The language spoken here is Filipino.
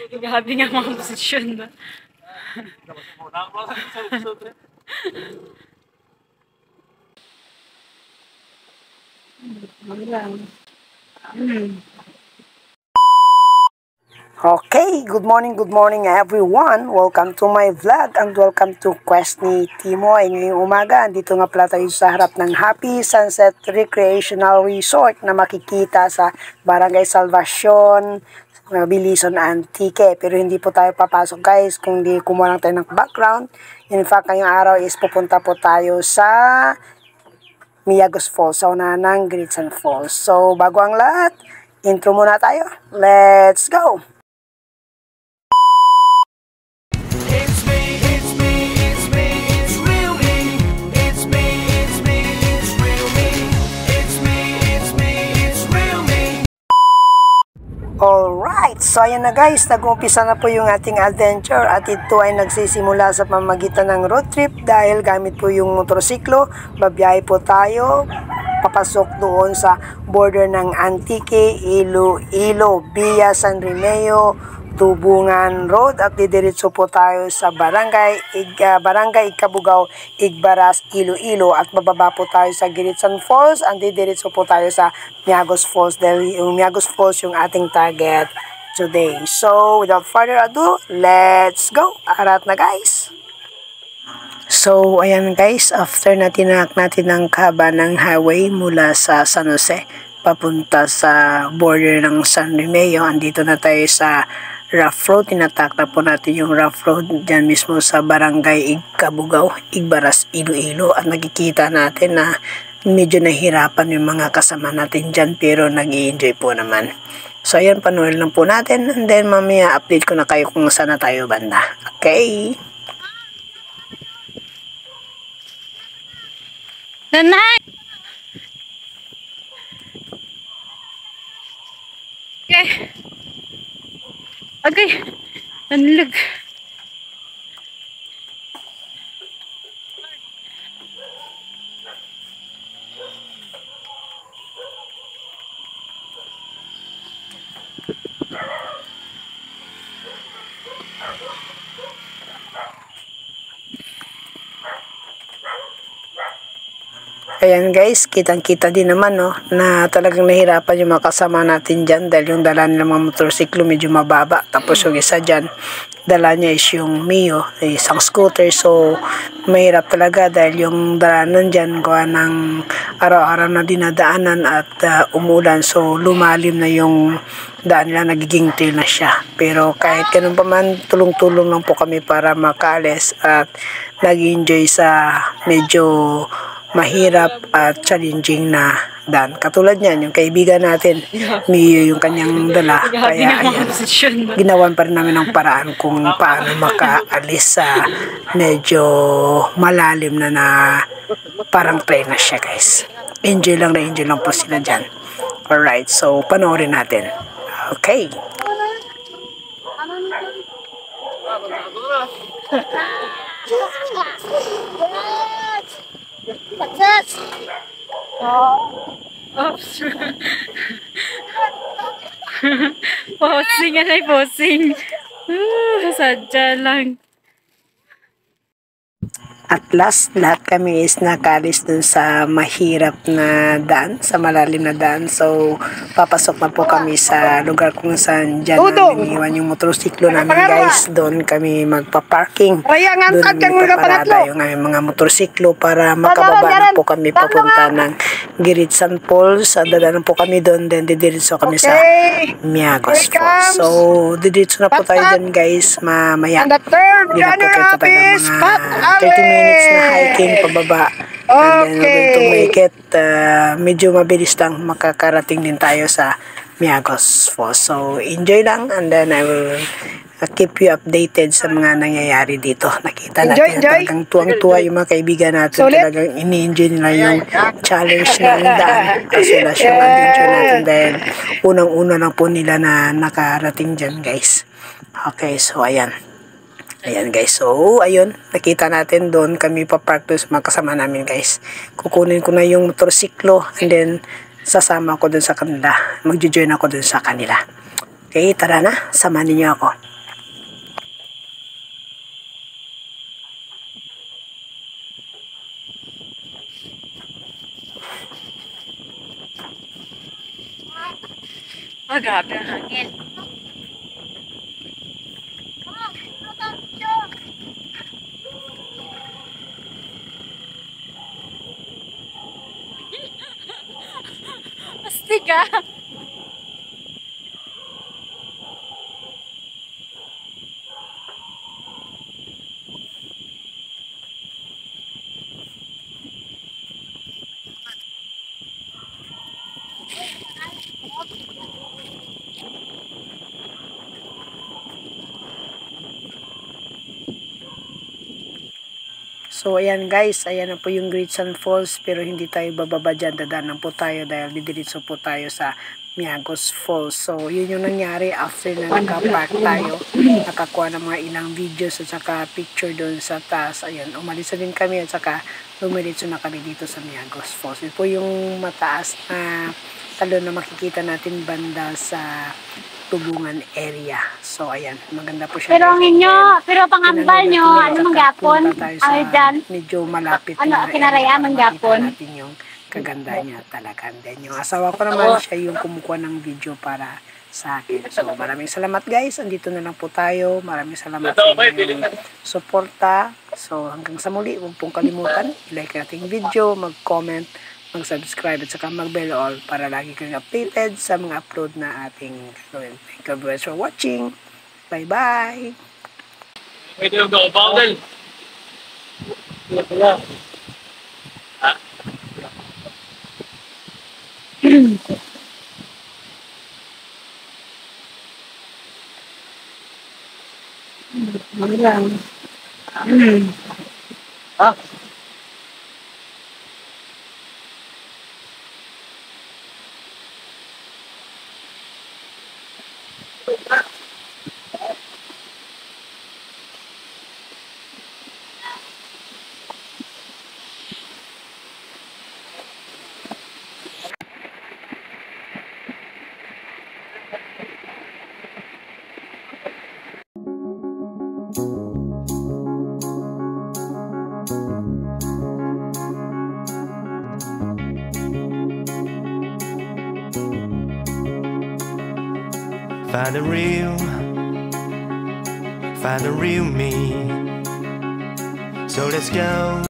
Grabe nga mga posisyon ba? Okay, good morning everyone. Welcome to my vlog and welcome to Quest ni Timo. Ay ngayong umaga, andito nga pala tayo sa harap ng Happy Sunset Recreational Resort na makikita sa Barangay Salvacion, Bilisan, Antique. Pero hindi po tayo papasok guys kung di kumuha lang tayo ng background. In fact, ngayong araw is pupunta po tayo sa Miagos Falls, sa unahan ng Gritsan Falls. So bago ang lahat, intro muna tayo. Let's go! Alright, so ayan na guys, nag-umpisa na po yung ating adventure at ito ay nagsisimula sa pamamagitan ng road trip dahil gamit po yung motorsiklo, babiyahe po tayo papasok doon sa border ng Antique, Iloilo, via San Remeo, Tubungan Road at didiretso po tayo sa Barangay Ikabugao, Igbaras, Iloilo at bababa po tayo sa Gritsan Falls at didiretso po tayo sa Miagos Falls dahil yung Miagos Falls yung ating target today. So without further ado, let's go! Arat na guys! So ayan guys, after natin ng kaba ng highway mula sa San Jose papunta sa border ng San Remeo, andito na tayo sa rough road. Tinatak na po natin yung rough road dyan mismo sa Barangay Ikabugao, Igbaras, Iloilo at nakikita natin na medyo nahirapan yung mga kasama natin dyan pero nag-i-enjoy po naman. So ayan, panoorin lang po natin and then mamaya update ko na kayo kung saan na tayo banda. Okay? Nanay! Okay. Okay. Nanlag. Ayan guys, kitang-kita din naman no, na talagang nahirapan yung mga kasama natin dyan dahil yung dala nila mga motorsiklo medyo mababa. Tapos yung isa dyan, dala niya is yung Mio, isang scooter. So, mahirap talaga dahil yung dalanan dyan gawa ng araw-araw na dinadaanan at umulan. So, lumalim na yung daan nila, nagiging trail na siya. Pero kahit ganun pa man, tulong-tulong lang po kami para makaalis at nag-enjoy sa medyo mahirap at challenging na daan. Katulad niyan, yung kaibigan natin, Mio yung kanyang dala. Kaya ayan, ginawan pa rin namin ng paraan kung paano makaalis sa medyo malalim na parang train na siya guys. Enjoy lang po sila dyan. Alright, so panoorin natin. Okay. Success! Oops. Posing yan ay posing. Sadya lang. At last, lahat kami is nakalis dun sa mahirap na daan, sa malalim na daan. So, papasok na po kami sa lugar kung saan dyan namin iwan yung motorsiklo namin guys. Doon kami magpa-parking. Doon namin ipaparada yung aming mga motorsiklo para makababa na po kami papunta ng Gritsan Falls. Dadaan po kami doon, then didiretso kami sa Miagos Falls. So, didiretso na po tayo dyan guys mamaya. Hindi na po kayo tayo mga 30 minutes na hiking pababa. And then we're going to make it medyo mabilis lang makakarating din tayo sa Miagos Falls. So enjoy lang and then I will keep you updated sa mga nangyayari dito. Nakita natin talagang tuwang-tuwa yung mga kaibigan natin. Talagang ini-enjoy nila yung challenge na daan as well as yung adventure natin dahil unang-una lang po nila na nakarating dyan guys. Okay, so ayan. Ayan guys, so ayun, nakita natin doon kami papark doon sa mga kasama namin guys. Kukunin ko na yung motorsiklo and then sasama ako doon sa kanila. Magjo-join ako doon sa kanila. Okay, tara na, samahan niyo ako. Grabe ang hangin. Astig ah. So, ayan guys, ayan na po yung Great Sand Falls, pero hindi tayo bababa dyan, dadaanan po tayo dahil didiretso po tayo sa Miagos Falls. So, yun yung nangyari after na nakapark tayo, nakakuha ng mga ilang videos at saka picture doon sa taas. Ayan, umalis na din kami at saka lumiritso na kami dito sa Miagos Falls. Ito po yung mataas na talon na makikita natin banda sa Tubungan area. So, ayan. Maganda po siya. Pero ang inyo, pero pangambal nyo, ano manggapon? Ay, dan. Medyo malapit Ano, na kinaraya manggapon? natin yung kaganda niya talaga. And then, yung asawa ko naman, siya yung kumukuha ng video para sa akin. So, maraming salamat guys. Andito na lang po tayo. Maraming salamat sa inyong suporta. So, hanggang sa muli, huwag pong kalimutan. I-like ating video, mag-comment, mag-subscribe at saka mag-bell all para lagi kayong updated sa mga upload na ating gagawin. Thank you very much for watching. Bye-bye! Pwede yung go-bowdel. Wala. Ha? Find the real me. So let's go